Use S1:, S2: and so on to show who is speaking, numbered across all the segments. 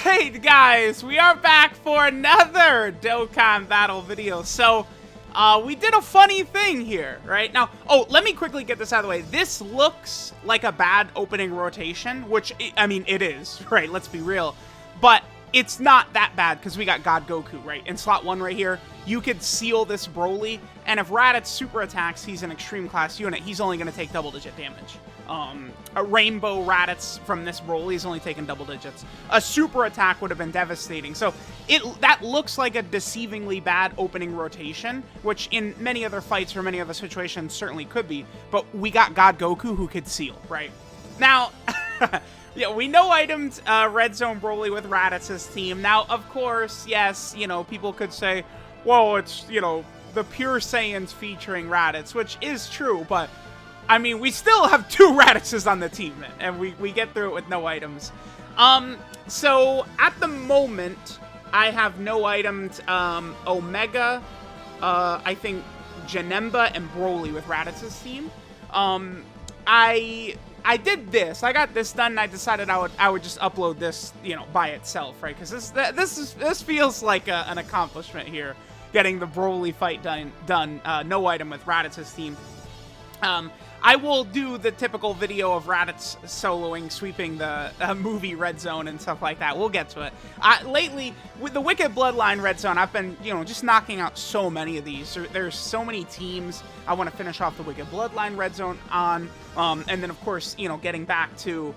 S1: Alright guys, we are back for another Dokkan battle video. So, we did a funny thing here, right? Now, let me quickly get this out of the way. This looks like a bad opening rotation, which, I mean, it is, right? Let's be real. But it's not that bad because we got God Goku, right? In slot 1 right here, you could seal this Broly, and if Raditz super attacks, he's an extreme class unit, he's only going to take double-digit damage. A Rainbow Raditz from this Broly is only taking double digits. A super attack would have been devastating. So that looks like a deceivingly bad opening rotation, which in many other fights or many other situations certainly could be, but we got God Goku who could seal, right? Now, yeah, we know items Red Zone Broly with Raditz's team. Now, of course, yes, you know, people could say, whoa, it's, you know, the Pure Saiyans featuring Raditz, which is true, but I mean, we still have 2 Raditzes on the team, and we get through it with no items. So, at the moment, I have no items, Omega, I think Janemba, and Broly with Raditz's team. I did this. I got this done, and I decided I would just upload this, you know, by itself, right? Because this feels like an accomplishment here, getting the Broly fight done. No item with Raditz's team. I will do the typical video of Raditz soloing, sweeping the movie Red Zone and stuff like that. We'll get to it. Lately, with the Wicked Bloodline Red Zone, I've been, you know, just knocking out so many of these. There's so many teams I want to finish off the Wicked Bloodline Red Zone on. And then, of course, you know, getting back to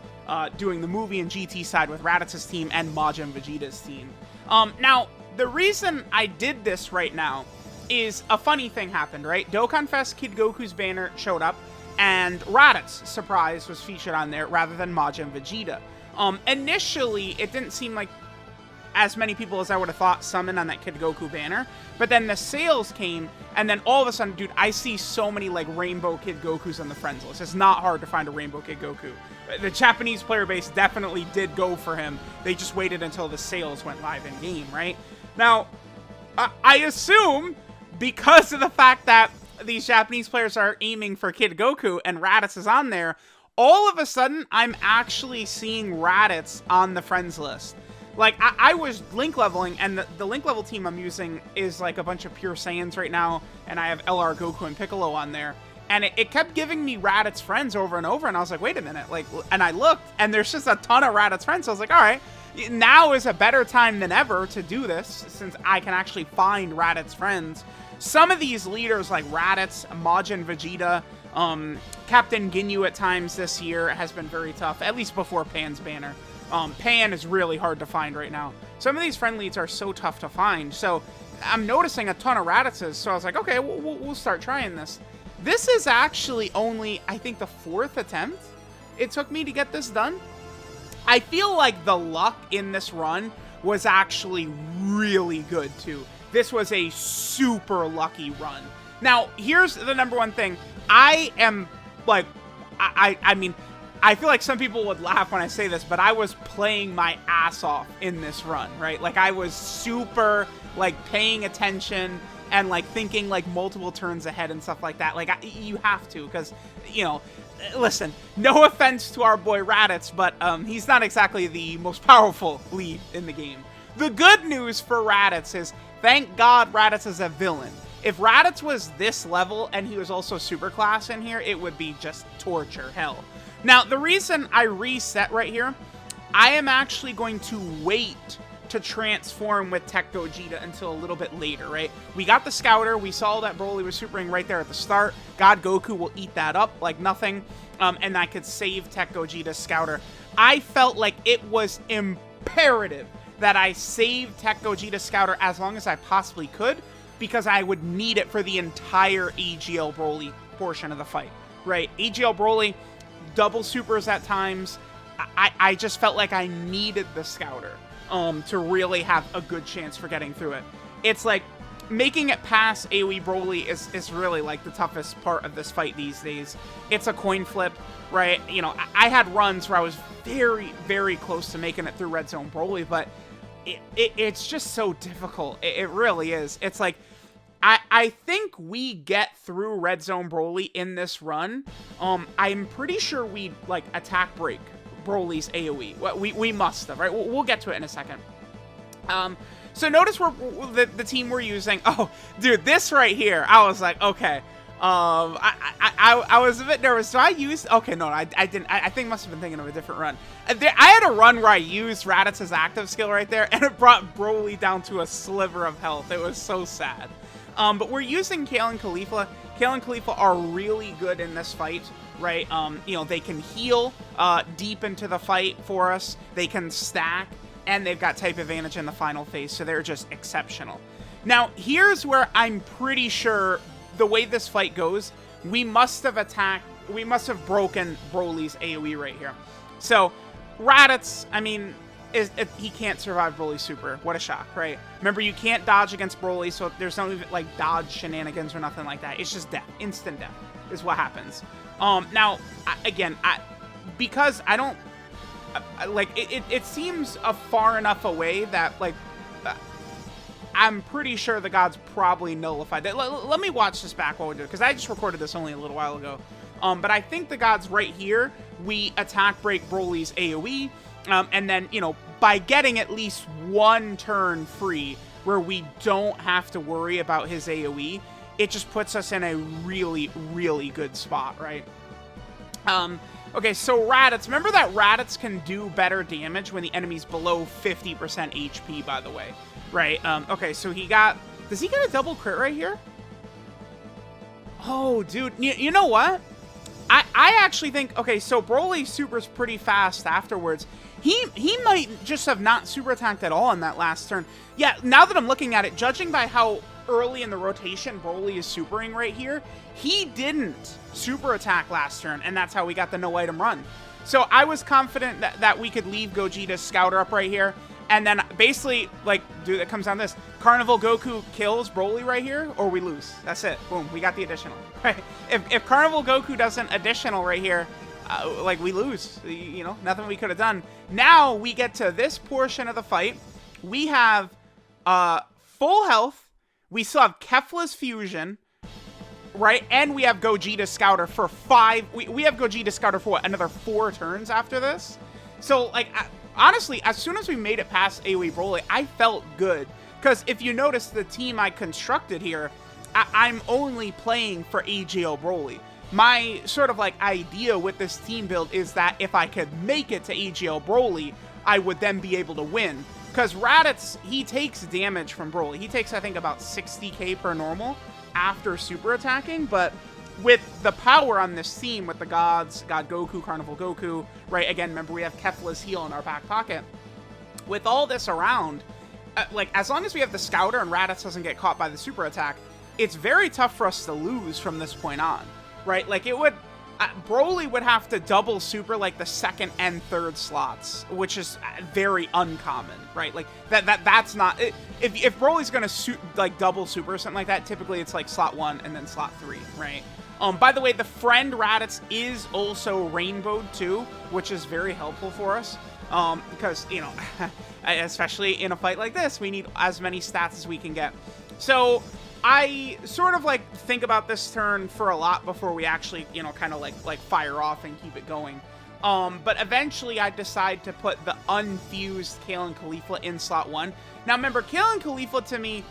S1: doing the movie and GT side with Raditz's team and Majin Vegeta's team. Now, the reason I did this right now is a funny thing happened, right? DOKKANFEST Kid Goku's banner showed up, and Raditz, surprise, was featured on there rather than Majin Vegeta. Initially, it didn't seem like as many people as I would have thought summoned on that Kid Goku banner, but then the sales came, and then all of a sudden, dude, I see so many, like, Rainbow Kid Gokus on the friends list. It's not hard to find a Rainbow Kid Goku. The Japanese player base definitely did go for him. They just waited until the sales went live in-game, right? Now, I assume, because of the fact that these Japanese players are aiming for Kid Goku and Raditz is on there, all of a sudden, I'm actually seeing Raditz on the friends list. Like, I was link leveling, and the link level team I'm using is like a bunch of Pure Saiyans right now, and I have LR Goku and Piccolo on there, and it kept giving me Raditz friends over and over, and I was like, wait a minute, like, and I looked, and there's just a ton of Raditz friends, so I was like, all right, now is a better time than ever to do this, since I can actually find Raditz friends. Some of these leaders, like Raditz, Majin Vegeta, Captain Ginyu at times this year has been very tough, at least before Pan's banner. Pan is really hard to find right now. Some of these friend leads are so tough to find, so I'm noticing a ton of Raditzes, so I was like, okay, we'll start trying this. This is actually only, I think, the 4th attempt it took me to get this done. I feel like the luck in this run was actually really good, too. This was a super lucky run. Now, here's the #1 thing. I am, like, I mean, I feel like some people would laugh when I say this, but I was playing my ass off in this run, right? Like, I was super, like, paying attention and, like, thinking, like, multiple turns ahead and stuff like that. Like, you have to, because, you know, listen, no offense to our boy Raditz, but he's not exactly the most powerful lead in the game. The good news for Raditz is, thank God Raditz is a villain. If Raditz was this level and he was also superclass in here, it would be just torture hell. Now, the reason I reset right here, I am actually going to wait to transform with Tech Gogeta until a little bit later, right? We got the Scouter. We saw that Broly was supering right there at the start. God Goku will eat that up like nothing, and I could save Tech Gogeta's Scouter. I felt like it was imperative that I save Tech Gogeta's Scouter as long as I possibly could, because I would need it for the entire AGL Broly portion of the fight, right? AGL Broly, double supers at times. I just felt like I needed the Scouter to really have a good chance for getting through it. It's like, making it past AoE Broly is really, like, the toughest part of this fight these days. It's a coin flip, right? You know, I had runs where I was very, very close to making it through Red Zone Broly, but it's just so difficult. It really is. It's like, I think we get through Red Zone Broly in this run. I'm pretty sure we, like, attack break Broly's AoE. We must have, right? We'll get to it in a second. So notice the team we're using. Oh, dude, this right here. I was like, okay. I was a bit nervous. So I used. Okay, no, I didn't. I think I must have been thinking of a different run. I had a run where I used Raditz's active skill right there, and it brought Broly down to a sliver of health. It was so sad. But we're using Kale and Khalifa. Kale and Khalifa are really good in this fight, right? You know, they can heal deep into the fight for us. They can stack. And they've got type advantage in the final phase, so they're just exceptional. Now, here's where I'm pretty sure the way this fight goes, we must have broken Broly's AoE right here. So, Raditz, I mean, he can't survive Broly's super. What a shock, right? Remember, you can't dodge against Broly, so there's no even, like, dodge shenanigans or nothing like that. It's just death. Instant death is what happens. Now, because I don't... like, it seems far enough away that, like, I'm pretty sure the gods probably nullified it. Let me watch this back while we do it, because I just recorded this only a little while ago. But I think the gods right here, we attack break Broly's AoE, and then, you know, by getting at least one turn free where we don't have to worry about his AoE, it just puts us in a really, really good spot, right? Okay, so Raditz. Remember that Raditz can do better damage when the enemy's below 50% HP, by the way. Right, okay, so he got... Does he get a double crit right here? Oh, dude. You know what? I actually think... Okay, so Broly's super's pretty fast afterwards. He might just have not super attacked at all in that last turn. Yeah, now that I'm looking at it, judging by how early in the rotation Broly is supering right here, he didn't super attack last turn, and that's how we got the no item run. So I was confident that we could leave Gogeta's Scouter up right here, and then basically, like, dude, it comes down to this. Carnival Goku kills Broly right here, or we lose. That's it. Boom, we got the additional. Right? If Carnival Goku doesn't additional right here, like, we lose. You know, nothing we could have done. Now we get to this portion of the fight. We have full health. We still have Kefla's Fusion, right? And we have Gogeta's Scouter for 5... We have Gogeta's Scouter for, what, another 4 turns after this? So, like, honestly, as soon as we made it past AoE Broly, I felt good. Because if you notice the team I constructed here, I'm only playing for AGL Broly. My sort of, like, idea with this team build is that if I could make it to AGL Broly, I would then be able to win. Because Raditz, he takes damage from Broly. He takes, I think, about 60k per normal after super attacking. But with the power on this team, with the gods, God Goku, Carnival Goku, right? Again, remember, we have Kefla's heal in our back pocket. With all this around, like, as long as we have the Scouter and Raditz doesn't get caught by the super attack, it's very tough for us to lose from this point on, right? Like, it would... Broly would have to double super, like, the 2nd and 3rd slots, which is very uncommon, right? Like, that's not... If Broly's gonna, like, double super or something like that, typically it's, like, slot 1 and then slot 3, right? By the way, the friend Raditz is also rainbowed, too, which is very helpful for us, because, you know, especially in a fight like this, we need as many stats as we can get. So... I sort of, like, think about this turn for a lot before we actually, you know, kind of like fire off and keep it going. But eventually I decide to put the unfused Kale and Khalifa in slot 1. Now remember, Kale and Khalifa to me,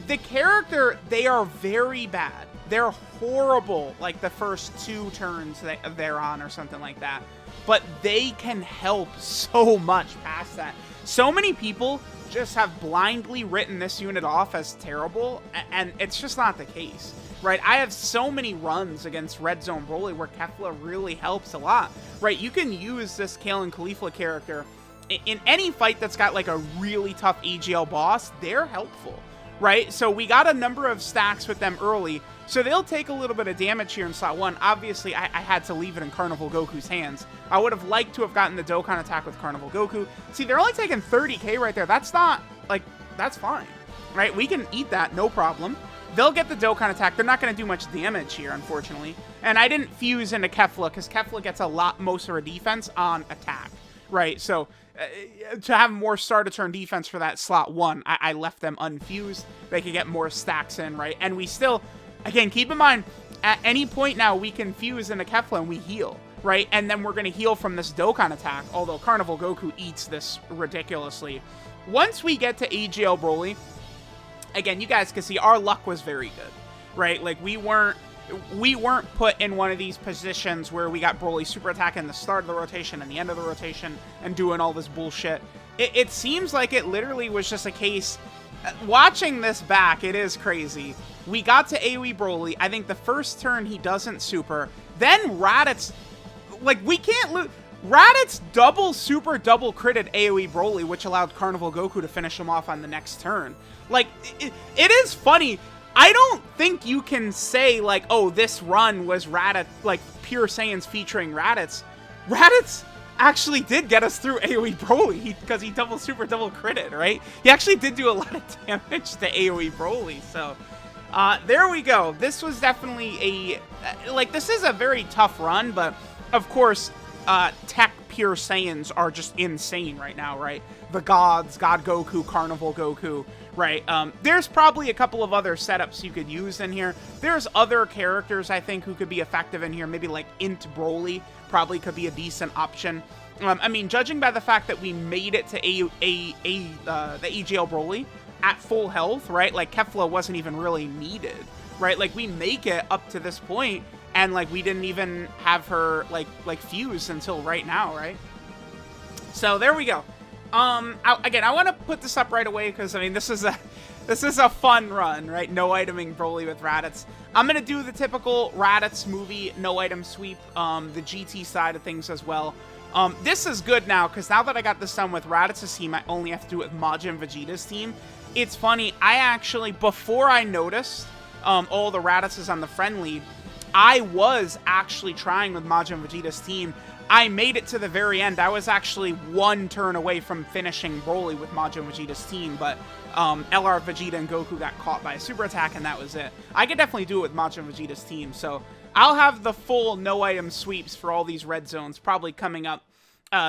S1: the character, they are very bad. They're horrible, like, the first 2 turns that they're on or something like that. But they can help so much past that. So many people just have blindly written this unit off as terrible, and it's just not the case, right? I have so many runs against Red Zone Broly where Kefla really helps a lot, right? You can use this Kale and Khalifa character in any fight that's got, like, a really tough AGL boss. They're helpful, right? So we got a number of stacks with them early, so they'll take a little bit of damage here in slot 1. Obviously, I had to leave it in Carnival Goku's hands. I would have liked to have gotten the Dokkan attack with Carnival Goku. See, they're only taking 30k right there. That's not, like, that's fine, right? We can eat that, no problem. They'll get the Dokkan attack. They're not going to do much damage here, unfortunately. And I didn't fuse into Kefla, because Kefla gets most of her defense on attack, right? So, to have more start-to-turn defense for that slot 1, I left them unfused. They could get more stacks in, right? And we still... Again, keep in mind, at any point now, we can fuse into Kefla and we heal, right? And then we're going to heal from this Dokkan attack, although Carnival Goku eats this ridiculously. Once we get to AGL Broly, again, you guys can see our luck was very good, right? Like, we weren't put in one of these positions where we got Broly super attack in the start of the rotation and the end of the rotation and doing all this bullshit. It seems like it literally was just a case... Watching this back, it is crazy. We got to AoE Broly. I think the first turn he doesn't super. Then Raditz... Like, we can't lose... Raditz double critted AoE Broly, which allowed Carnival Goku to finish him off on the next turn. Like, it is funny. I don't think you can say, like, oh, this run was Raditz, like, Pure Saiyans featuring Raditz. Raditz actually did get us through AoE Broly, because he double critted, right? He actually did do a lot of damage to AoE Broly, so... there we go. This was definitely a... Like, this is a very tough run, but, of course, Tech Pure Saiyans are just insane right now, right? The gods, God Goku, Carnival Goku... Right, there's probably a couple of other setups you could use in here. There's other characters, I think, who could be effective in here. Maybe, like, Int Broly probably could be a decent option. I mean, judging by the fact that we made it to the AGL Broly at full health, right? Like, Kefla wasn't even really needed, right? Like, we make it up to this point, and, like, we didn't even have her, like fuse until right now, right? So, there we go. Again, I want to put this up right away because, I mean, this is a fun run, right? No iteming Broly with Raditz. I'm going to do the typical Raditz movie no item sweep, the GT side of things as well. This is good now because now that I got this done with Raditz's team, I only have to do it with Majin Vegeta's team. It's funny, I actually, before I noticed all the Raditzes on the friend lead, I was actually trying with Majin Vegeta's team. I made it to the very end. I was actually one turn away from finishing Broly with Majin Vegeta's team, but LR Vegeta and Goku got caught by a super attack, and that was it. I could definitely do it with Majin Vegeta's team, so I'll have the full no-item sweeps for all these red zones probably coming up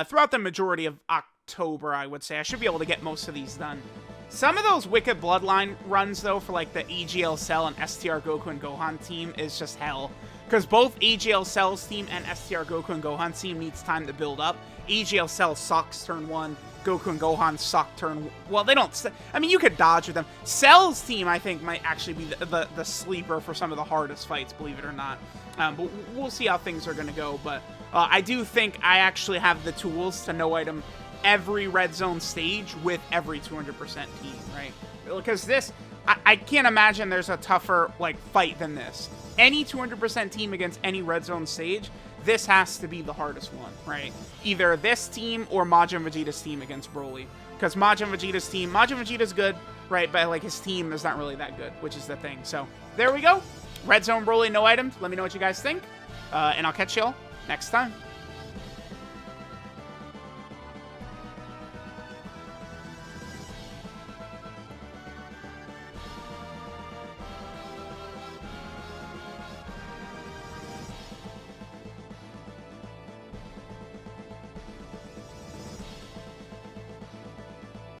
S1: throughout the majority of October, I would say. I should be able to get most of these done. Some of those Wicked Bloodline runs, though, for like the EGL Cell and STR Goku and Gohan team is just hell. Because both AGL Cell's team and STR Goku and Gohan team needs time to build up. AGL Cell sucks turn 1. Goku and Gohan suck turn... Well, they don't... I mean, you could dodge with them. Cell's team, I think, might actually be the sleeper for some of the hardest fights, believe it or not. But we'll see how things are going to go. But I do think I actually have the tools to no-item every red zone stage with every 200% team, right? Because this... I can't imagine there's a tougher, like, fight than this. Any 200% team against any red zone stage, this has to be the hardest one, right? Either this team or Majin Vegeta's team against Broly. Because Majin Vegeta's good, right? But, like, his team is not really that good, which is the thing. So, there we go. Red Zone Broly, no items. Let me know what you guys think. And I'll catch y'all next time.